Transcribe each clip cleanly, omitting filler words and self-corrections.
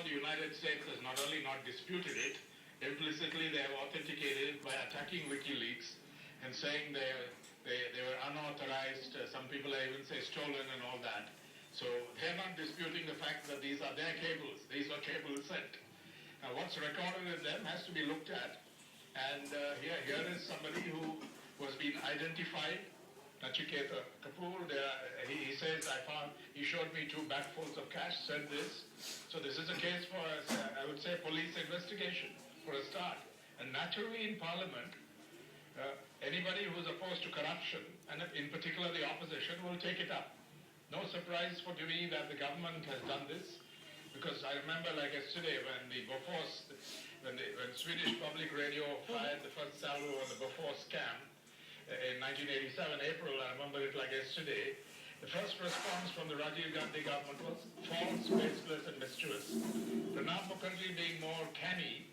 all, the United States has not only not disputed it, implicitly they have authenticated it by attacking Wikileaks and saying they were unauthorized. Some people even say stolen and all that. So they're not disputing the fact that these are their cables. These are cables sent. Now what's recorded in them has to be looked at. And here is somebody who was being identified, Nachiketa Kapoor. He says, he showed me 2 bagfuls of cash, said this. So this is a case for, I would say, police investigation for a start. And naturally in Parliament, anybody who's opposed to corruption, and in particular the opposition, will take it up. No surprise for me that the government has done this, because I remember like yesterday when the Bofors, when Swedish Public Radio fired the first salvo on the Bofors scam in 1987, April, I remember it like yesterday. The first response from the Rajiv Gandhi government was false, baseless and mischievous. Pranab Mukherjee, being more canny,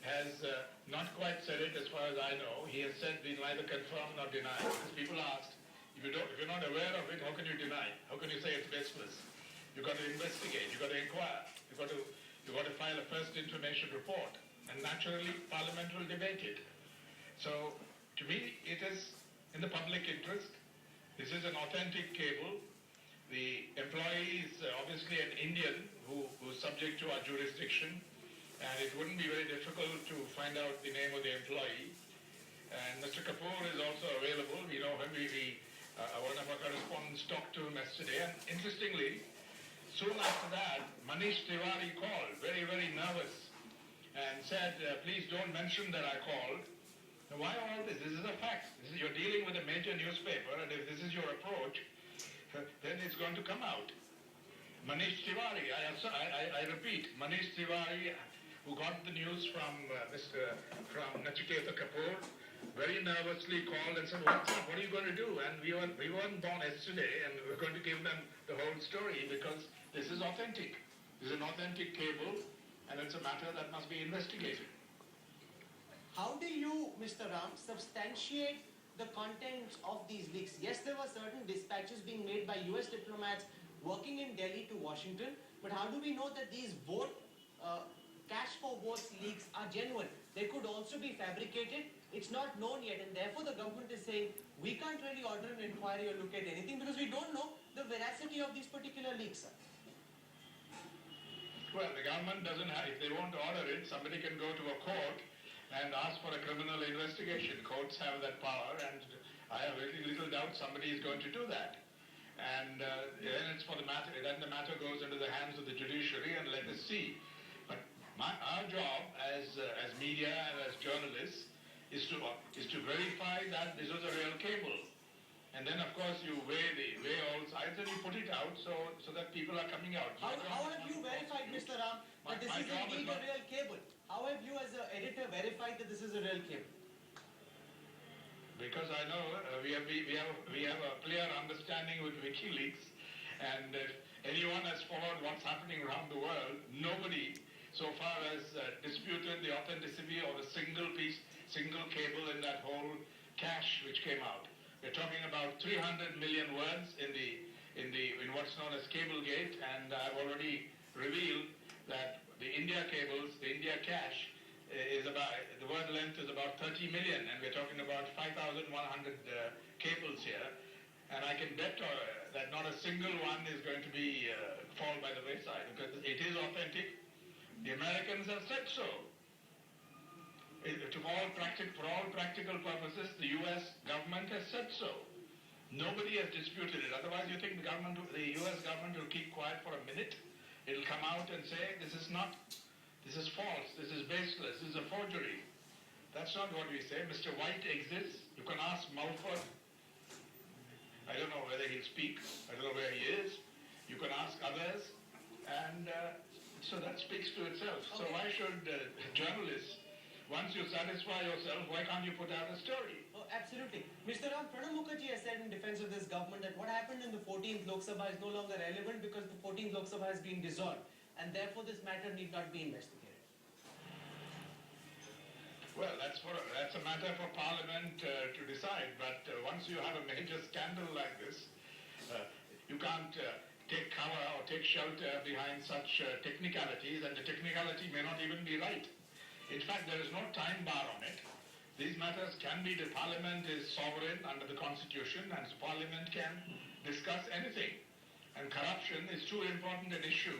has not quite said it as far as I know. He has said we neither confirm nor deny. Because people asked, if you're not aware of it, how can you deny? How can you say it's baseless? You've got to investigate, you've got to inquire, you've got to file a first information report, and naturally Parliament will debate it. So to me, it is in the public interest. This is an authentic cable. The employee is obviously an Indian who's subject to our jurisdiction, and it wouldn't be very difficult to find out the name of the employee. And Mr. Kapoor is also available. We know him. One of our correspondents talked to him yesterday. And interestingly, soon after that, Manish Tiwari called, very, very nervous, and said, please don't mention that I called. Now, why all this? This is a fact. You're dealing with a major newspaper, and if this is your approach, then it's going to come out. Manish Tiwari, I repeat, Manish Tiwari, who got the news from Nachiketa Kapoor, very nervously called and said, what's up, what are you going to do? And we weren't born yesterday, and we're going to give them the whole story because this is authentic. This is an authentic cable, and it's a matter that must be investigated. How do you, Mr. Ram, substantiate the contents of these leaks? Yes, there were certain dispatches being made by US diplomats working in Delhi to Washington, but how do we know that these cash for votes leaks are genuine? They could also be fabricated. It's not known yet, and therefore the government is saying we can't really order an inquiry or look at anything because we don't know the veracity of these particular leaks, sir. Well, the government doesn't have, if they want to order it, somebody can go to a court and ask for a criminal investigation. Courts have that power, and I have very little doubt somebody is going to do that. And then it's for the matter, then the matter goes into the hands of the judiciary, and let us see. But our job as media and as journalists is to verify that this was a real cable. And then, of course, you weigh all sides and you put it out so that people are coming out. How have you verified, Mr. Ram, that this is indeed a real cable? How have you as an editor verified that this is a real cable? Because I know we have a clear understanding with Wikileaks, and if anyone has followed what's happening around the world, nobody so far has disputed the authenticity of a single cable in that whole cache which came out. We're talking about 300 million words in what's known as Cablegate, and I've already revealed that the India cables, the India cache, is about, the word length is about 30 million, and we're talking about 5,100 cables here. And I can bet that not a single one is going to be fall by the wayside, because it is authentic. The Americans have said so. For all practical purposes, the U.S. government has said so. Nobody has disputed it. Otherwise, you think the U.S. government will keep quiet for a minute? It'll come out and say, this is false, this is baseless, this is a forgery. That's not what we say. Mr. White exists. You can ask Mulford. I don't know whether he'll speak. I don't know where he is. You can ask others. And so that speaks to itself. Okay. So why should journalists, once you satisfy yourself, why can't you put out a story? Oh, absolutely. Mr. Ram, Pranab Mukherjee has said in defense of this government that what happened in the 14th Lok Sabha is no longer relevant because the 14th Lok Sabha has been dissolved, and therefore this matter need not be investigated. Well, that's a matter for Parliament to decide. But once you have a major scandal like this, you can't take cover or take shelter behind such technicalities, and the technicality may not even be right. In fact, there is no time bar on it. These matters can be, the Parliament is sovereign under the Constitution, and the Parliament can discuss anything. And corruption is too important an issue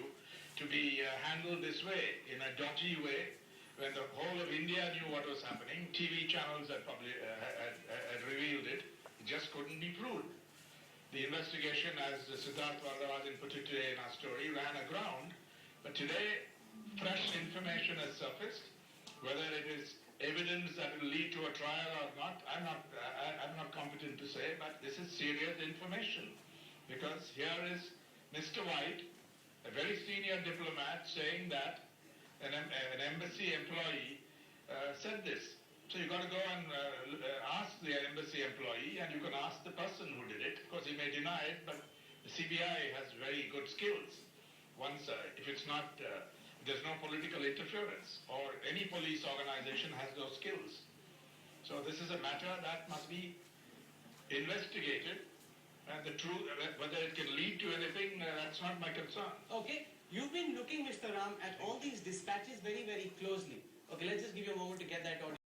to be handled this way, in a dodgy way, when the whole of India knew what was happening. TV channels had revealed it. It just couldn't be proved. The investigation, as Siddharth Vardarajan put it today in our story, ran aground. But today, fresh information has surfaced. Whether it is evidence that will lead to a trial or not, I'm not competent to say, but this is serious information. Because here is Mr. White, a very senior diplomat, saying that an embassy employee said this. So you've got to go and ask the embassy employee, and you can ask the person who did it. Of course, he may deny it, but the CBI has very good skills. Once, if it's not, there's no political interference, or any police organization has those skills. So this is a matter that must be investigated, and the truth, whether it can lead to anything, that's not my concern. Okay, you've been looking, Mr. Ram, at all these dispatches very, very closely. Okay, let's just give you a moment to get that audio.